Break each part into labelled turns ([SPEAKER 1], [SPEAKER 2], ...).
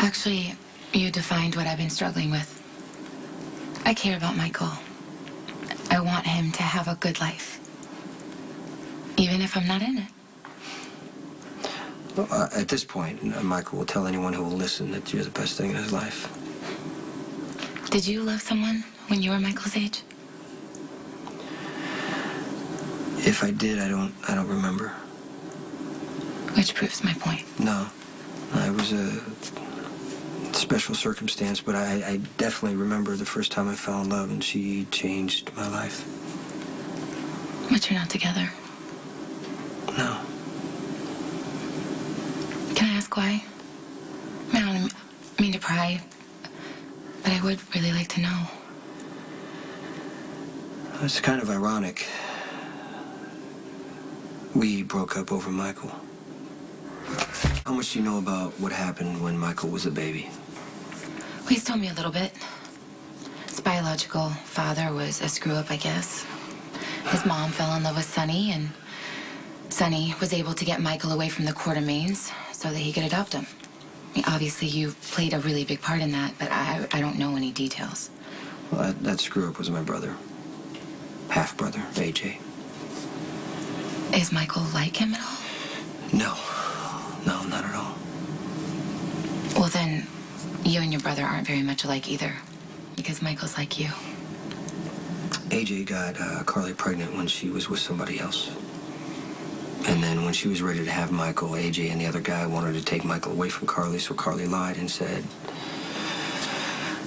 [SPEAKER 1] Actually, you defined what I've been struggling with. I care about Michael. I want him to have a good life. Even if I'm not in it.
[SPEAKER 2] Well, at this point, Michael will tell anyone who will listen that you're the best thing in his life.
[SPEAKER 1] Did you love someone when you were Michael's age?
[SPEAKER 2] If I did, I don't remember.
[SPEAKER 1] Which proves my point.
[SPEAKER 2] No. It was a special circumstance, but I definitely remember the first time I fell in love, and she changed my life.
[SPEAKER 1] But you're not together.
[SPEAKER 2] No.
[SPEAKER 1] Can I ask why? I don't mean to pry, but I would really like to know.
[SPEAKER 2] It's kind of ironic. We broke up over Michael. How much do you know about what happened when Michael was a baby?
[SPEAKER 1] Please tell me a little bit. His biological father was a screw-up, I guess. His mom fell in love with Sonny, and Sonny was able to get Michael away from the Quartermains so that he could adopt him. I mean, obviously, you played a really big part in that, but I don't know any details.
[SPEAKER 2] Well, that screw-up was my brother. Half-brother, AJ.
[SPEAKER 1] Is Michael like him at all?
[SPEAKER 2] No. No, not at all.
[SPEAKER 1] Well, then, you and your brother aren't very much alike either, because Michael's like you.
[SPEAKER 2] AJ got Carly pregnant when she was with somebody else. And then when she was ready to have Michael, AJ and the other guy wanted to take Michael away from Carly, so Carly lied and said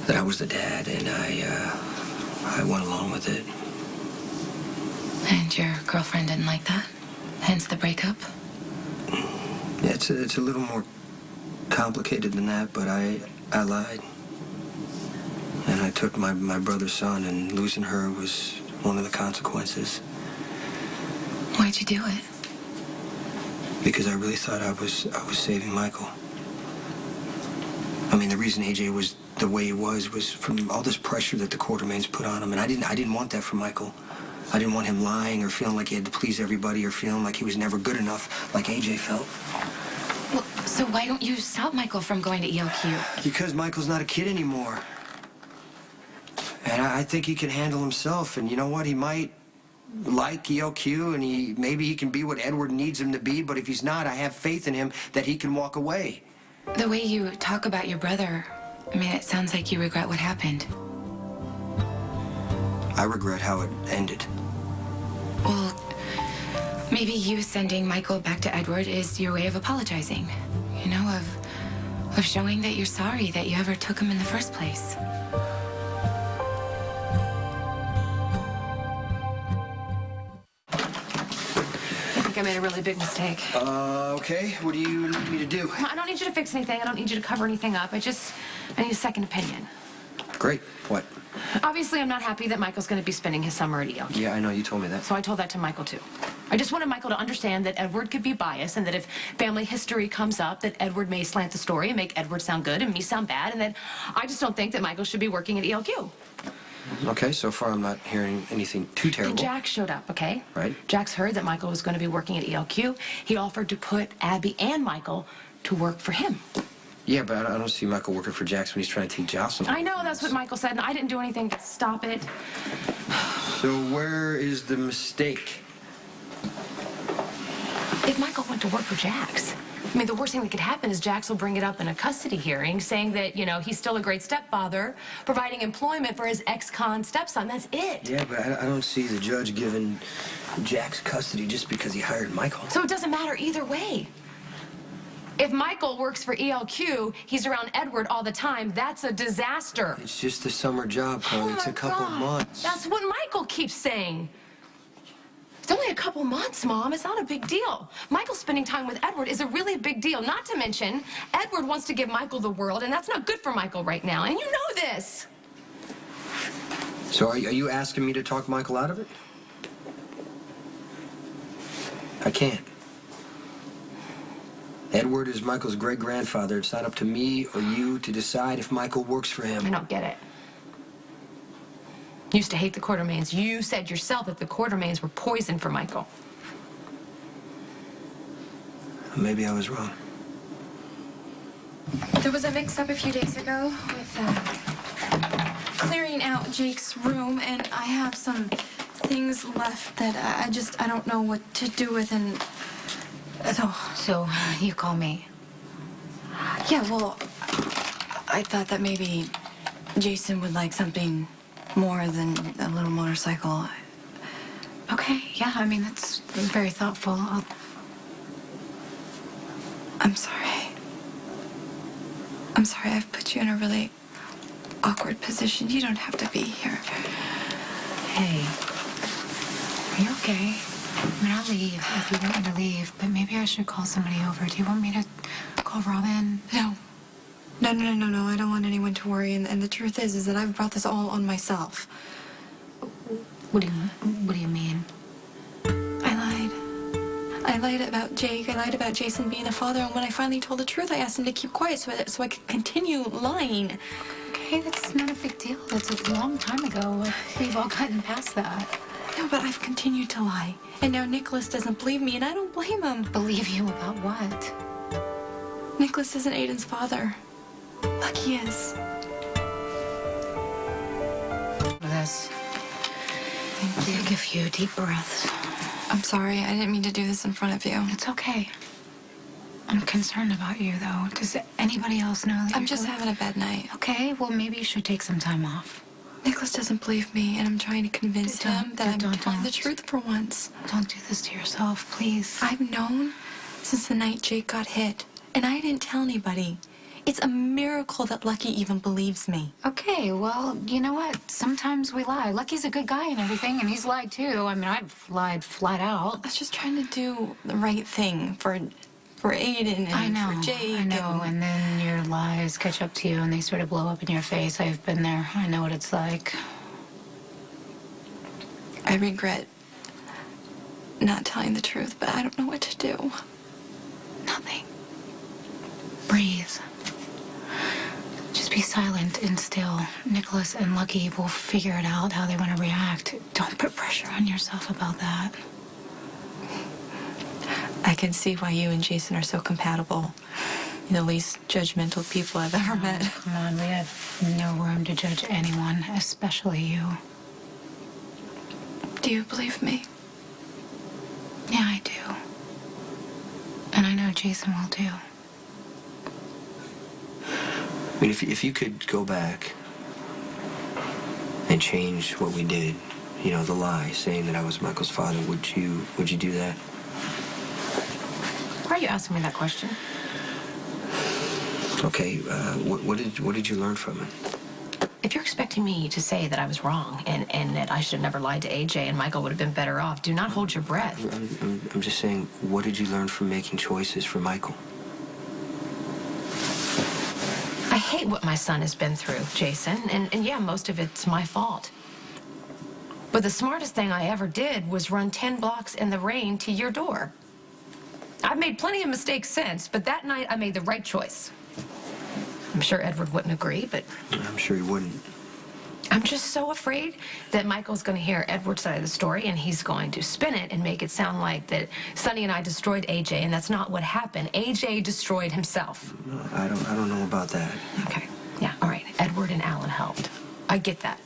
[SPEAKER 2] that I was the dad, and I went along with it.
[SPEAKER 1] And your girlfriend didn't like that? Hence the breakup?
[SPEAKER 2] Yeah, it's a little more complicated than that, but I lied. And I took my brother's son, and losing her was one of the consequences.
[SPEAKER 1] Why'd you do it?
[SPEAKER 2] Because I really thought I was saving Michael. I mean, the reason AJ was the way he was from all this pressure that the Quartermains put on him, and I didn't want that for Michael. I didn't want him lying or feeling like he had to please everybody or feeling like he was never good enough like AJ felt.
[SPEAKER 1] Well, so why don't you stop Michael from going to ELQ?
[SPEAKER 2] Because Michael's not a kid anymore. And I think he can handle himself, and you know what? He might like ELQ, and maybe he can be what Edward needs him to be, but if he's not, I have faith in him that he can walk away.
[SPEAKER 1] The way you talk about your brother, I mean, it sounds like you regret what happened.
[SPEAKER 2] I regret how it ended.
[SPEAKER 1] Well, maybe you sending Michael back to Edward is your way of apologizing. You know, of showing that you're sorry that you ever took him in the first place.
[SPEAKER 3] I think I made a really big mistake.
[SPEAKER 2] Okay. What do you need me to do?
[SPEAKER 3] I don't need you to fix anything. I don't need you to cover anything up. I need a second opinion.
[SPEAKER 2] Great. What?
[SPEAKER 3] Obviously, I'm not happy that Michael's going to be spending his summer at ELQ.
[SPEAKER 2] Yeah, I know. You told me that.
[SPEAKER 3] So I told that to Michael, too. I just wanted Michael to understand that Edward could be biased and that if family history comes up, that Edward may slant the story and make Edward sound good and me sound bad, and that I just don't think that Michael should be working at ELQ.
[SPEAKER 2] Okay, so far I'm not hearing anything too terrible.
[SPEAKER 3] Jack showed up, okay?
[SPEAKER 2] Right.
[SPEAKER 3] Jack's heard that Michael was going to be working at ELQ. He offered to put Abby and Michael to work for him.
[SPEAKER 2] Yeah, but I don't see Michael working for Jax when he's trying to take Jocelyn.
[SPEAKER 3] I know, that's what Michael said, and I didn't do anything to stop it.
[SPEAKER 2] So where is the mistake?
[SPEAKER 3] If Michael went to work for Jax, I mean, the worst thing that could happen is Jax will bring it up in a custody hearing, saying that, you know, he's still a great stepfather, providing employment for his ex-con stepson. That's it.
[SPEAKER 2] Yeah, but I don't see the judge giving Jax custody just because he hired Michael.
[SPEAKER 3] So it doesn't matter either way. If Michael works for ELQ, he's around Edward all the time. That's a disaster.
[SPEAKER 2] It's just a summer job, Carly. It's a couple months.
[SPEAKER 3] That's what Michael keeps saying. It's only a couple months, Mom. It's not a big deal. Michael spending time with Edward is a really big deal. Not to mention, Edward wants to give Michael the world, and that's not good for Michael right now. And you know this.
[SPEAKER 2] So are you asking me to talk Michael out of it? I can't. Edward is Michael's great-grandfather. It's not up to me or you to decide if Michael works for him.
[SPEAKER 3] I don't get it. You used to hate the Quartermains. You said yourself that the Quartermains were poison for Michael.
[SPEAKER 2] Maybe I was wrong.
[SPEAKER 4] There was a mix-up a few days ago with clearing out Jake's room, and I have some things left that I don't know what to do with, and
[SPEAKER 1] So you call me.
[SPEAKER 4] yeah, well, I thought that maybe Jason would like something more than a little motorcycle.
[SPEAKER 1] Okay, yeah, I mean, that's very thoughtful.
[SPEAKER 4] I'm sorry. I'm sorry I've put you in a really awkward position. You don't have to be here.
[SPEAKER 1] Hey, are you okay? I mean, I'll leave if you want me to leave, but maybe I should call somebody over. Do you want me to call Robin?
[SPEAKER 4] No. No. I don't want anyone to worry. And the truth is that I've brought this all on myself.
[SPEAKER 1] What do you mean?
[SPEAKER 4] I lied about Jake. I lied about Jason being a father. And when I finally told the truth, I asked him to keep quiet so I could continue lying.
[SPEAKER 1] Okay, that's not a big deal. That's a long time ago. We've all gotten past that.
[SPEAKER 4] No, but I've continued to lie. And now Nicholas doesn't believe me, and I don't blame him.
[SPEAKER 1] Believe you about what?
[SPEAKER 4] Nicholas isn't Aiden's father. Lucky is.
[SPEAKER 1] This.
[SPEAKER 4] Thank you.
[SPEAKER 1] Take a few deep breaths.
[SPEAKER 4] I'm sorry. I didn't mean to do this in front of you.
[SPEAKER 1] It's okay. I'm concerned about you, though. Does anybody else know that
[SPEAKER 4] I'm
[SPEAKER 1] you're
[SPEAKER 4] just
[SPEAKER 1] doing-
[SPEAKER 4] having a bad night.
[SPEAKER 1] Okay, well, maybe you should take some time off.
[SPEAKER 4] Nicholas doesn't believe me, and I'm trying to convince him that I'm telling the truth for once.
[SPEAKER 1] Don't do this to yourself, please.
[SPEAKER 4] I've known since the night Jake got hit, and I didn't tell anybody. It's a miracle that Lucky even believes me.
[SPEAKER 1] Okay, well, you know what? Sometimes we lie. Lucky's a good guy and everything, and he's lied too. I mean, I've lied flat out.
[SPEAKER 4] I was just trying to do the right thing for Aiden and for Jake.
[SPEAKER 1] I know, and then your lies catch up to you and they sort of blow up in your face. I've been there. I know what it's like.
[SPEAKER 4] I regret not telling the truth, but I don't know what to do.
[SPEAKER 1] Nothing. Breathe. Just be silent and still. Nicholas and Lucky will figure it out how they want to react. Don't put pressure on yourself about that.
[SPEAKER 4] I can see why you and Jason are so compatible. You're the least judgmental people I've ever met.
[SPEAKER 1] Come on, we have no room to judge anyone, especially you.
[SPEAKER 4] Do you believe me?
[SPEAKER 1] Yeah, I do. And I know Jason will too.
[SPEAKER 2] I mean, if you could go back and change what we did, you know, the lie, saying that I was Michael's father, would you do that?
[SPEAKER 3] Why are you asking me that question?
[SPEAKER 2] Okay, what did you learn from it?
[SPEAKER 3] If you're expecting me to say that I was wrong and that I should have never lied to AJ and Michael would have been better off, do not hold your breath.
[SPEAKER 2] I'm just saying, what did you learn from making choices for Michael?
[SPEAKER 3] I hate what my son has been through, Jason, and yeah, most of it's my fault. But the smartest thing I ever did was run 10 blocks in the rain to your door. I've made plenty of mistakes since, but that night I made the right choice. I'm sure Edward wouldn't agree, but
[SPEAKER 2] I'm sure he wouldn't.
[SPEAKER 3] I'm just so afraid that Michael's going to hear Edward's side of the story and he's going to spin it and make it sound like that Sonny and I destroyed AJ, and that's not what happened. AJ destroyed himself.
[SPEAKER 2] No, I don't know about that.
[SPEAKER 3] Okay, yeah, all right. Edward and Alan helped. I get that.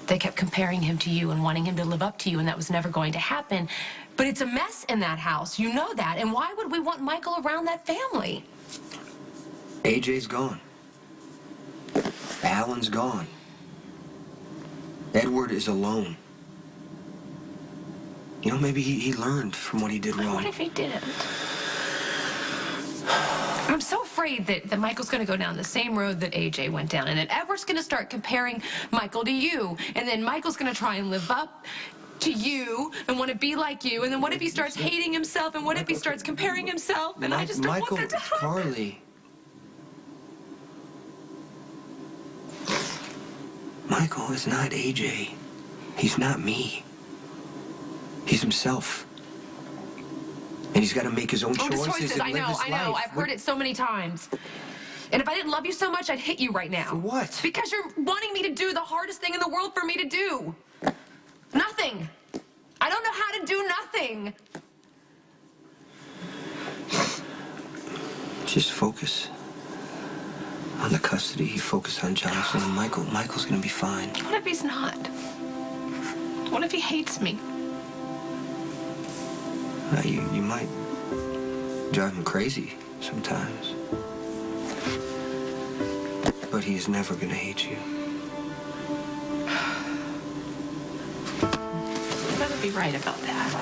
[SPEAKER 3] They kept comparing him to you and wanting him to live up to you, and that was never going to happen. But it's a mess in that house. You know that. And why would we want Michael around that family?
[SPEAKER 2] AJ's gone. Alan's gone. Edward is alone. You know, maybe he learned from what he did wrong.
[SPEAKER 3] What if he didn't? I'm so afraid that Michael's going to go down the same road that AJ went down, and then Edward's going to start comparing Michael to you, and then Michael's going to try and live up to you and want to be like you, and then what if he starts hating himself, and what if he starts comparing himself, and I just don't want that to happen.
[SPEAKER 2] Carly. Michael is not AJ. He's not me. He's himself. And he's got to make his own choices and
[SPEAKER 3] I
[SPEAKER 2] live
[SPEAKER 3] know,
[SPEAKER 2] his
[SPEAKER 3] I know.
[SPEAKER 2] life.
[SPEAKER 3] I've heard it so many times. And if I didn't love you so much, I'd hit you right now.
[SPEAKER 2] For what?
[SPEAKER 3] Because you're wanting me to do the hardest thing in the world for me to do. Nothing. I don't know how to do nothing.
[SPEAKER 2] Just focus. on the custody. He focused on Johnson and Michael. Michael's gonna be fine.
[SPEAKER 3] What if he's not? What if he hates me?
[SPEAKER 2] You might drive him crazy sometimes. But he's never gonna hate you.
[SPEAKER 3] You better be right about that.